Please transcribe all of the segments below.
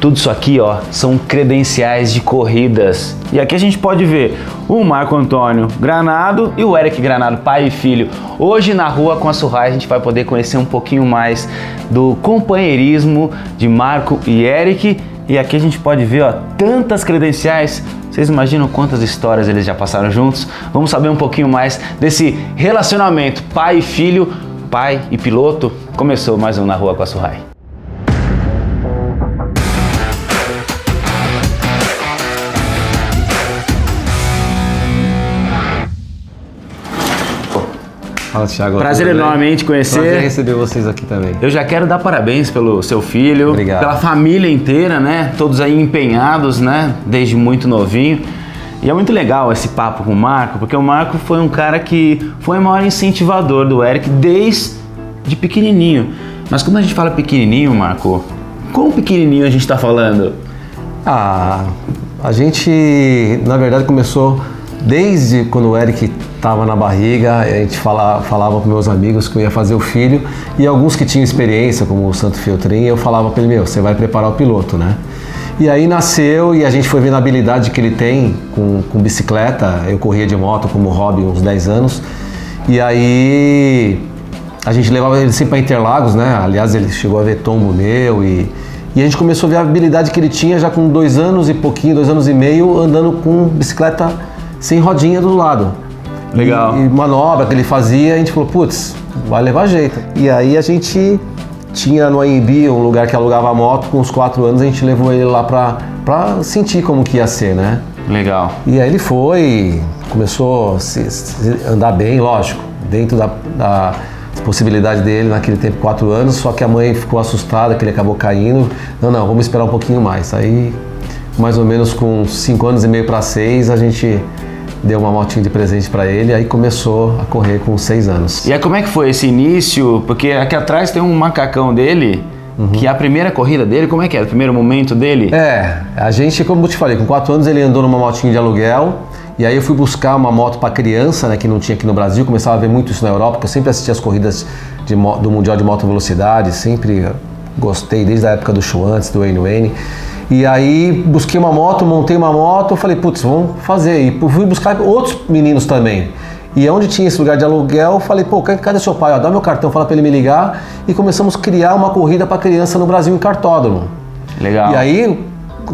Tudo isso aqui, ó, são credenciais de corridas. E aqui a gente pode ver o Marco Antônio Granado e o Eric Granado, pai e filho. Hoje na Rua com a Surrai a gente vai poder conhecer um pouquinho mais do companheirismo de Marco e Eric. E aqui a gente pode ver, ó, tantas credenciais. Vocês imaginam quantas histórias eles já passaram juntos? Vamos saber um pouquinho mais desse relacionamento pai e filho, pai e piloto. Começou mais um Na Rua com a Surrai. Fala, Thiago. Prazer enorme te conhecer. Prazer receber vocês aqui também. Eu já quero dar parabéns pelo seu filho, Obrigado. Pela família inteira, né? Todos aí empenhados, né? Desde muito novinho. E é muito legal esse papo com o Marco, porque o Marco foi um cara que foi o maior incentivador do Eric desde pequenininho. Mas quando a gente fala pequenininho, Marco, quão pequenininho a gente tá falando? A gente, na verdade, começou desde quando o Eric estava na barriga. A gente falava para meus amigos que eu ia fazer o filho, e alguns que tinham experiência, como o Santo Feltrin, eu falava para ele, você vai preparar o piloto, né? E aí nasceu, e a gente foi vendo a habilidade que ele tem com bicicleta. Eu corria de moto como hobby uns 10 anos, e aí a gente levava ele sempre para Interlagos, né? Aliás, ele chegou a ver tombo meu, e a gente começou a ver a habilidade que ele tinha já com 2 anos e pouquinho, 2 anos e meio, andando com bicicleta sem rodinha do lado. Legal. E manobra que ele fazia, a gente falou, putz, vai levar jeito. E aí a gente tinha no AMB um lugar que alugava moto. Com uns 4 anos a gente levou ele lá pra sentir como que ia ser, né? Legal. E aí ele foi, começou a andar bem, lógico, dentro da possibilidade dele naquele tempo, 4 anos, só que a mãe ficou assustada que ele acabou caindo. Não, vamos esperar um pouquinho mais. Aí, mais ou menos com 5 anos e meio para 6, a gente deu uma motinha de presente para ele, aí começou a correr com 6 anos. E aí como é que foi esse início? Porque aqui atrás tem um macacão dele, que é a primeira corrida dele. Como é que é? O primeiro momento dele? A gente, como eu te falei, com 4 anos ele andou numa motinha de aluguel, e aí eu fui buscar uma moto para criança, né, que não tinha aqui no Brasil. Começava a ver muito isso na Europa, porque eu sempre assisti as corridas do Mundial de Moto Velocidade, sempre gostei, desde a época do Schwantz, do Wayne. E aí busquei uma moto, montei uma moto, falei, putz, vamos fazer. E fui buscar outros meninos também. E onde tinha esse lugar de aluguel, falei, pô, cadê seu pai? Ó, dá meu cartão, fala pra ele me ligar. E começamos a criar uma corrida para criança no Brasil em cartódromo. Legal. E aí,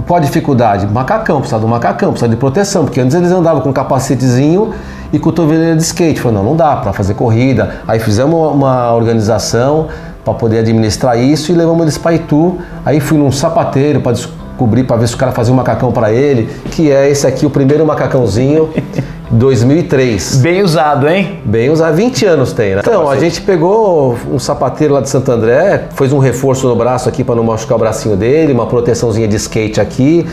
qual a dificuldade? Macacão, precisava de um macacão, precisava de proteção. Porque antes eles andavam com capacetezinho e cotoveleira de skate. Falei, não dá para fazer corrida. Aí fizemos uma organização para poder administrar isso e levamos eles para Itu. Aí fui num sapateiro para descobrir, para ver se o cara fazia um macacão para ele, que é esse aqui, o primeiro macacãozinho, 2003. Bem usado, hein? Bem usado, 20 anos tem, né? Então, a gente pegou um sapateiro lá de Santo André, fez um reforço no braço aqui para não machucar o bracinho dele, uma proteçãozinha de skate aqui,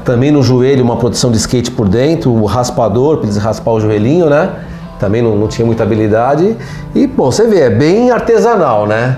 também no joelho uma proteção de skate por dentro, o raspador para eles raspar o joelhinho, né? Também não tinha muita habilidade. E, bom, você vê, é bem artesanal, né?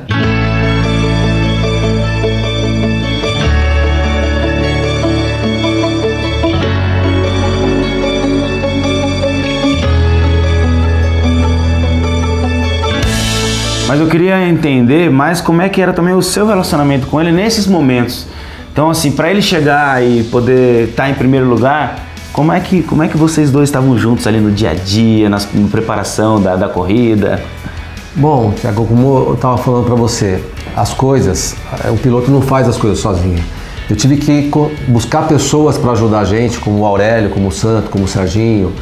Mas eu queria entender mais como é que era também o seu relacionamento com ele nesses momentos. Então, assim, para ele chegar e poder estar em primeiro lugar, como é que vocês dois estavam juntos ali no dia a dia, na preparação da corrida? Bom, Thiago, como eu estava falando para você, as coisas, o piloto não faz as coisas sozinho. Eu tive que buscar pessoas para ajudar a gente, como o Aurélio, como o Santo, como o Serginho,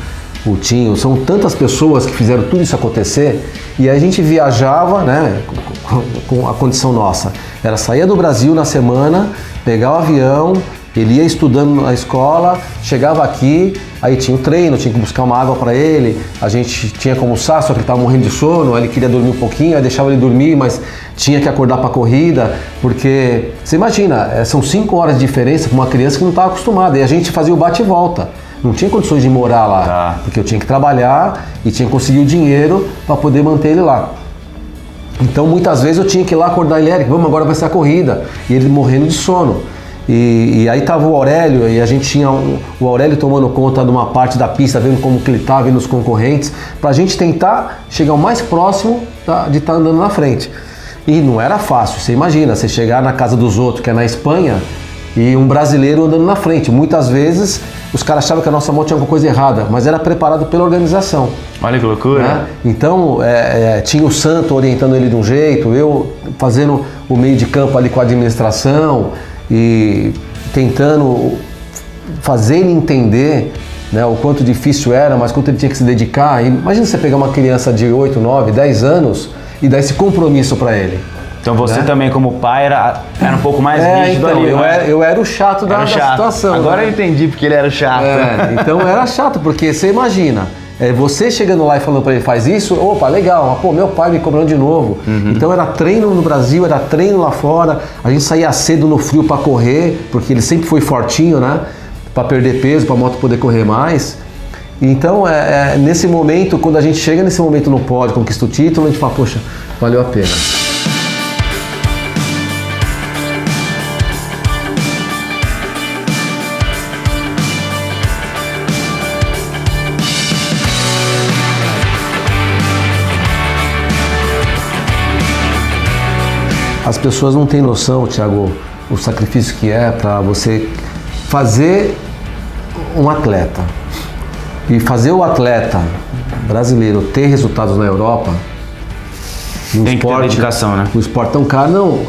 o Tinho. São tantas pessoas que fizeram tudo isso acontecer, e a gente viajava, né, com a condição nossa. Era sair do Brasil na semana, pegar o avião, ele ia estudando na escola, chegava aqui, aí tinha o treino, tinha que buscar uma água para ele, a gente tinha que almoçar, só que ele estava morrendo de sono, aí ele queria dormir um pouquinho, aí deixava ele dormir, mas tinha que acordar para a corrida, porque, você imagina, são 5 horas de diferença para uma criança que não estava acostumada, e a gente fazia o bate e volta. Não tinha condições de morar lá, porque eu tinha que trabalhar e tinha que conseguir o dinheiro para poder manter ele lá. Então muitas vezes eu tinha que ir lá acordar ele, Eric, vamos, agora vai ser a corrida, e ele morrendo de sono. E aí tava o Aurélio, e a gente tinha o Aurélio tomando conta de uma parte da pista, vendo como que ele estava, vendo os concorrentes, para a gente tentar chegar o mais próximo de estar andando na frente. E não era fácil, você imagina, você chegar na casa dos outros, que é na Espanha, e um brasileiro andando na frente. Muitas vezes os caras achavam que a nossa moto tinha alguma coisa errada, mas era preparado pela organização. Olha que loucura. Né? Então, tinha o Santo orientando ele de um jeito, eu fazendo o meio de campo ali com a administração e tentando fazer ele entender, né, o quanto difícil era, mas quanto ele tinha que se dedicar. Imagina você pegar uma criança de 8, 9, 10 anos e dar esse compromisso para ele. Então você, né, também como pai era um pouco mais rígido então, ali. Eu era o chato da situação. Agora, né, eu entendi porque ele era o chato. Então era chato, porque você imagina, você chegando lá e falando para ele, faz isso, opa, legal, mas, pô, meu pai me cobrando de novo. Então era treino no Brasil, era treino lá fora, a gente saía cedo no frio para correr, porque ele sempre foi fortinho, né, para perder peso, para a moto poder correr mais. Então, nesse momento, quando a gente chega nesse momento no pódio, conquista o título, a gente fala, poxa, valeu a pena. As pessoas não têm noção, Thiago, o sacrifício que é para você fazer um atleta e fazer o atleta brasileiro ter resultados na Europa. Tem que ter dedicação, né? O esporte tão caro, não.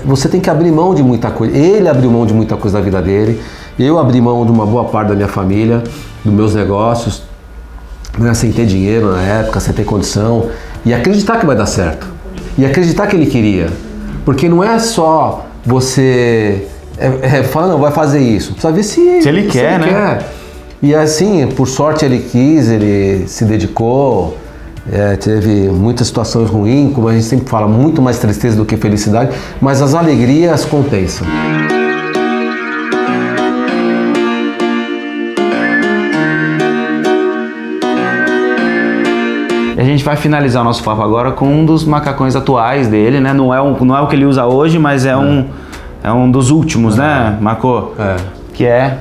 Você tem que abrir mão de muita coisa. Ele abriu mão de muita coisa da vida dele. Eu abri mão de uma boa parte da minha família, dos meus negócios, né, sem ter dinheiro na época, sem ter condição. E acreditar que vai dar certo. E acreditar que ele queria. Porque não é só você falar, não, vai fazer isso. Precisa ver se ele quer, né? E assim, por sorte ele quis, ele se dedicou. Teve muitas situações ruins, como a gente sempre fala, muito mais tristeza do que felicidade, mas as alegrias compensam. A gente vai finalizar o nosso papo agora com um dos macacões atuais dele, né? Não é o que ele usa hoje, mas é um dos últimos, né, Marco? Que é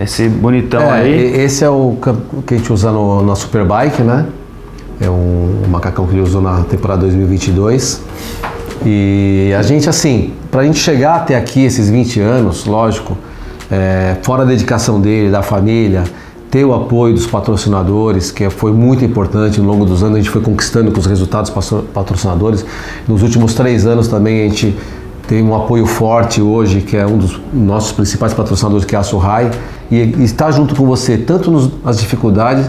esse bonitão aí. Esse é o que a gente usa na Superbike, né? É um macacão que ele usou na temporada 2022. E a gente, assim, pra gente chegar até aqui, esses 20 anos, lógico, fora a dedicação dele, da família, ter o apoio dos patrocinadores, que foi muito importante. Ao longo dos anos a gente foi conquistando com os resultados dos patrocinadores. Nos últimos 3 anos também a gente tem um apoio forte hoje, que é um dos nossos principais patrocinadores, que é a Surrai, e está junto com você, tanto nas dificuldades,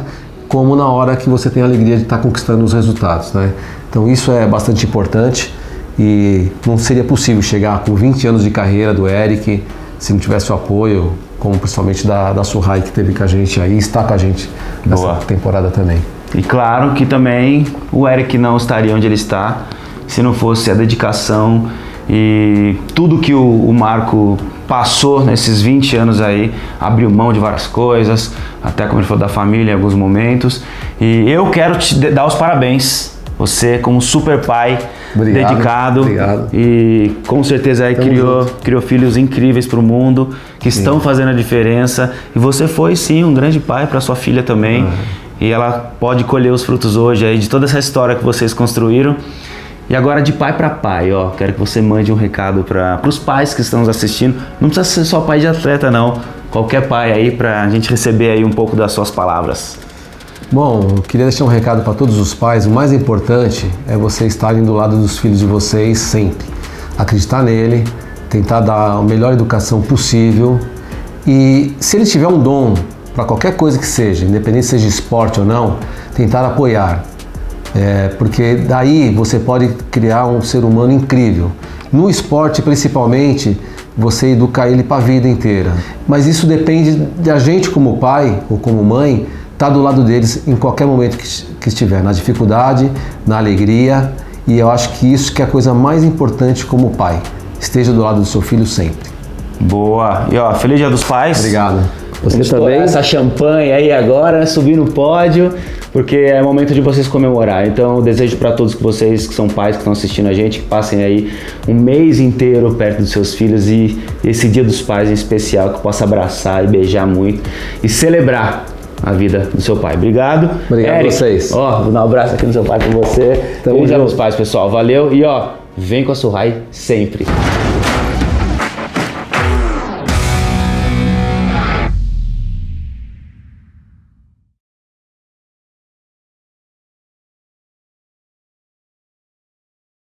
como na hora que você tem a alegria de estar conquistando os resultados, né? Então isso é bastante importante e não seria possível chegar com 20 anos de carreira do Eric se não tivesse o apoio, como principalmente da Surrai, que teve com a gente aí, está com a gente nessa temporada também. E claro que também o Eric não estaria onde ele está se não fosse a dedicação e tudo que o Marco passou nesses 20 anos aí, abriu mão de várias coisas, até como ele falou da família em alguns momentos. E eu quero te dar os parabéns, você como super pai, dedicado. Obrigado. E com certeza aí criou filhos incríveis para o mundo, que estão fazendo a diferença. E você foi sim um grande pai para sua filha também. E ela pode colher os frutos hoje aí de toda essa história que vocês construíram. E agora de pai para pai, ó, quero que você mande um recado para os pais que estão nos assistindo. Não precisa ser só pai de atleta não, qualquer pai aí, para a gente receber aí um pouco das suas palavras. Bom, eu queria deixar um recado para todos os pais. O mais importante é vocês estarem do lado dos filhos de vocês sempre. Acreditar nele, tentar dar a melhor educação possível. E se ele tiver um dom para qualquer coisa que seja, independente se seja esporte ou não, tentar apoiar. Porque daí você pode criar um ser humano incrível. No esporte, principalmente, você educar ele para a vida inteira. Mas isso depende de a gente como pai ou como mãe estar do lado deles em qualquer momento que estiver, na dificuldade, na alegria. E eu acho que isso que é a coisa mais importante como pai. Esteja do lado do seu filho sempre. Boa! E ó, feliz Dia dos Pais. Obrigado. Você também. Essa champanhe aí agora, subir no pódio, porque é momento de vocês comemorar. Então eu desejo para todos vocês que são pais, que estão assistindo a gente, que passem aí um mês inteiro perto dos seus filhos e esse Dia dos Pais em especial, que possa abraçar e beijar muito e celebrar a vida do seu pai. Obrigado. Obrigado a vocês. Ó, vou dar um abraço aqui no seu pai com você. Feliz Dia dos Pais, pessoal. Valeu e ó, vem com a Surrai sempre.